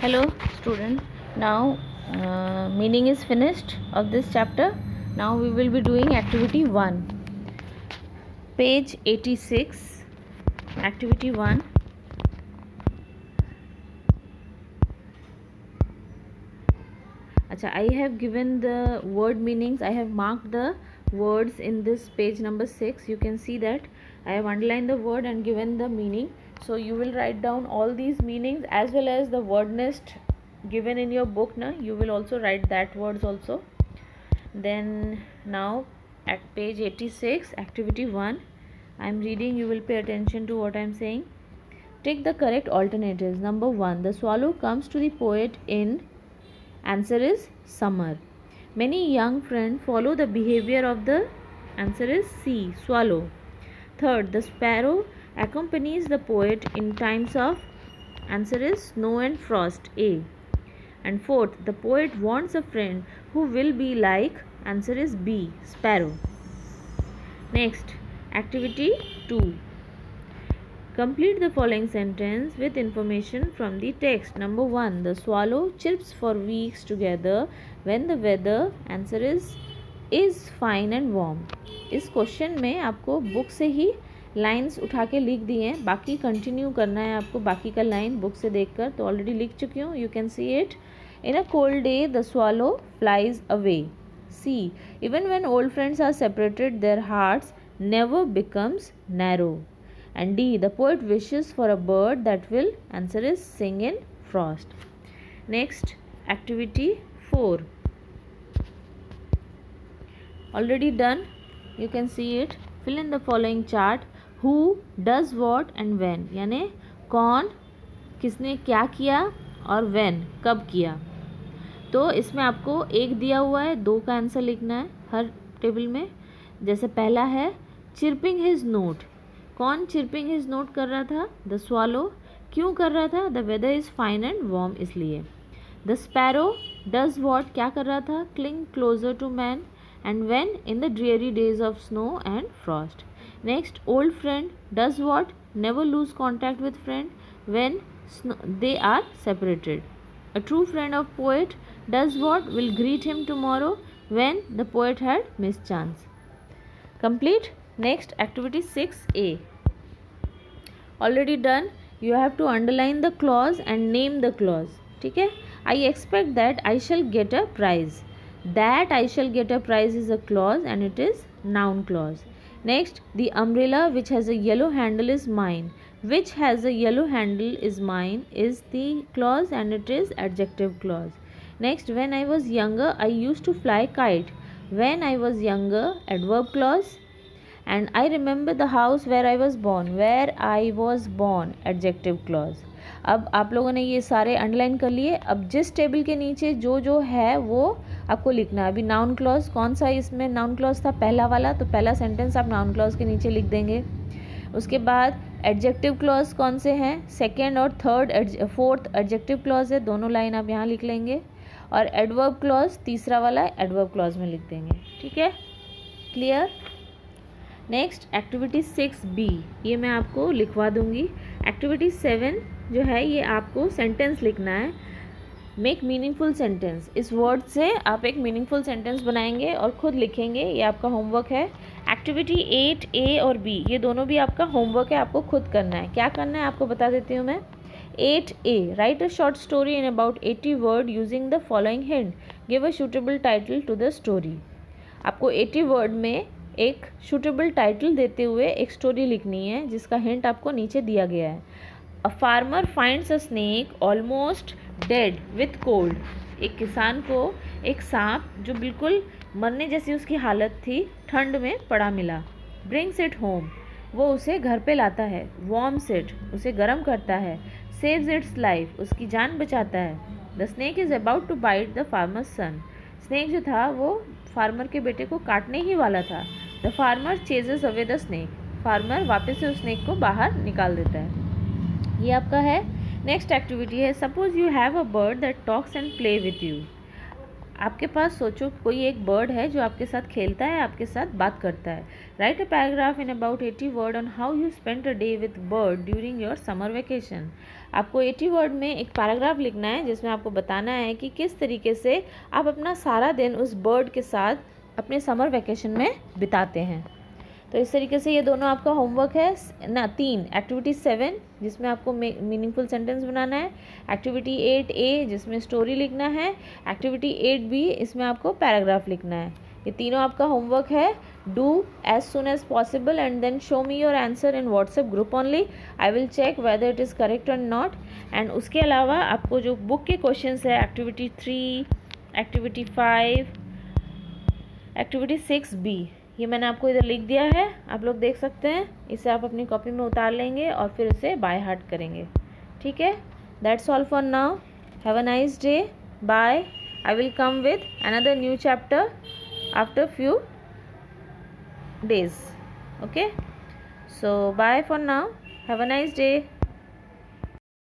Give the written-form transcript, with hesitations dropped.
Hello student, now meaning is finished of this chapter. Now we will be doing activity 1, page 86, activity 1. Acha, I have given the word meanings. I have marked the words in this page number 6. You can see that I have underlined the word and given the meaning. So you will write down all these meanings as well as the word nest given in your book. Na? You will also write that words also. Then now at page 86, activity 1, I am reading. You will pay attention to what I am saying. Take the correct alternatives. Number 1, the swallow comes to the poet in. Answer is summer. Many young friends follow the behavior of the. Answer is C, swallow. Third, the sparrow accompanies the poet in times of. Answer is snow and frost, A. And fourth, the poet wants a friend who will be like. Answer is B, sparrow. Next, activity 2. Complete the following sentence with information from the text. Number 1, the swallow chirps for weeks together when the weather. Answer is fine and warm. इस question में आपको book से ही lines उठा के लिख दिए हैं, बाकी कंटिन्यू करना है आपको. बाकी का लाइन बुक से देखकर तो ऑलरेडी लिख चुकी हूँ. You can see it. In a cold day, the swallow flies away. C. Even when old friends are separated, their hearts never becomes narrow. And D. The poet wishes for a bird that will. Answer is sing in frost. Next, activity 4. Already done. You can see it. Fill in the following chart. Who does what and when. यानी कौन किसने क्या किया और when कब किया. तो इसमें आपको एक दिया हुआ है, 2 का आंसर लिखना है हर टेबल में. जैसे पहला है चिरपिंग हिज नोट. कौन चिरपिंग हिज नोट कर रहा था? The swallow. क्यों कर रहा था? The weather is fine and warm, इसलिए. The sparrow does what. क्या कर रहा था? Cling closer to man. And when in the dreary days of snow and frost. Next, old friend does what. Never lose contact with friend when they are separated. A true friend of poet does what? Will greet him tomorrow when the poet had missed chance. Complete. Next, activity 6A. Already done. You have to underline the clause and name the clause. ठीक है. I expect that I shall get a prize. That I shall get a prize is a clause and it is noun clause. Next, the umbrella which has a yellow handle is mine. Which has a yellow handle is mine is the clause and it is adjective clause. Next, when I was younger I used to fly kite. When I was younger, adverb clause. And I remember the house where I was born. Where I was born, adjective clause. अब आप लोगों ने ये सारे underline कर लिए. अब जिस टेबल के नीचे जो जो है वो आपको लिखना है. अभी नाउन क्लॉज कौन सा इसमें नाउन क्लॉज था? पहला वाला. तो पहला सेंटेंस आप नाउन क्लॉज के नीचे लिख देंगे. उसके बाद एडजेक्टिव क्लॉज कौन से हैं? सेकेंड और फोर्थ एडजेक्टिव क्लॉज है, दोनों लाइन आप यहाँ लिख लेंगे. और एडवर्ब क्लॉज तीसरा वाला एडवर्ब क्लॉज में लिख देंगे. ठीक है, क्लियर. Next, activity 6B. ये मैं आपको लिखवा दूंगी. एक्टिविटी 7 जो है ये आपको सेंटेंस लिखना है. Make meaningful sentence. इस वर्ड से आप एक मीनिंगफुल सेंटेंस बनाएंगे और खुद लिखेंगे. ये आपका होमवर्क है. एक्टिविटी 8A और B ये दोनों भी आपका होमवर्क है, आपको खुद करना है. क्या करना है आपको बता देती हूँ मैं. 8A, write a short story in about 80 word using the following hint. Give a suitable title to the story. आपको 80 वर्ड में एक सूटेबल टाइटल देते हुए एक स्टोरी लिखनी है जिसका हिंट आपको नीचे दिया गया है. A farmer finds a snake almost dead with cold. एक किसान को एक सांप जो बिल्कुल मरने जैसी उसकी हालत थी ठंड में पड़ा मिला. ब्रिंग्स इट होम, वो उसे घर पे लाता है. वार्म्स इट, उसे गर्म करता है. सेव्स इट्स लाइफ, उसकी जान बचाता है. The snake is about to bite the farmer's son. Snake जो था वो फार्मर के बेटे को काटने ही वाला था. The farmer ceases away the snake. Farmer वापस से उस स्नेक को बाहर निकाल देता है. ये आपका है. नेक्स्ट एक्टिविटी है suppose you have a bird that talks and play with you. आपके पास सोचो कोई एक बर्ड है जो आपके साथ खेलता है, आपके साथ बात करता है. Right a paragraph in about 80 word on how you spend a day with bird during your summer vacation. आपको 80 वर्ड में एक पैराग्राफ लिखना है जिसमें आपको बताना है कि किस तरीके से आप अपना सारा दिन उस बर्ड के साथ अपने समर वेकेशन में बिताते हैं. तो इस तरीके से ये दोनों आपका होमवर्क है ना. 3 एक्टिविटी 7 जिसमें आपको मीनिंगफुल सेंटेंस बनाना है, एक्टिविटी 8A जिसमें स्टोरी लिखना है, एक्टिविटी 8B इसमें आपको पैराग्राफ लिखना है. ये तीनों आपका होमवर्क है. Do as soon as possible and then show me your answer in WhatsApp group only. I will check whether it is correct or not. And उसके अलावा आपको जो बुक के क्वेश्चंस है एक्टिविटी 3, एक्टिविटी 5, एक्टिविटी 6B ये मैंने आपको इधर लिख दिया है, आप लोग देख सकते हैं. इसे आप अपनी कॉपी में उतार लेंगे और फिर उसे बाय हार्ट करेंगे. ठीक है, that's all for now. Have a nice day. Bye. I will come with another new chapter after few days. Okay, so bye for now. Have a nice day.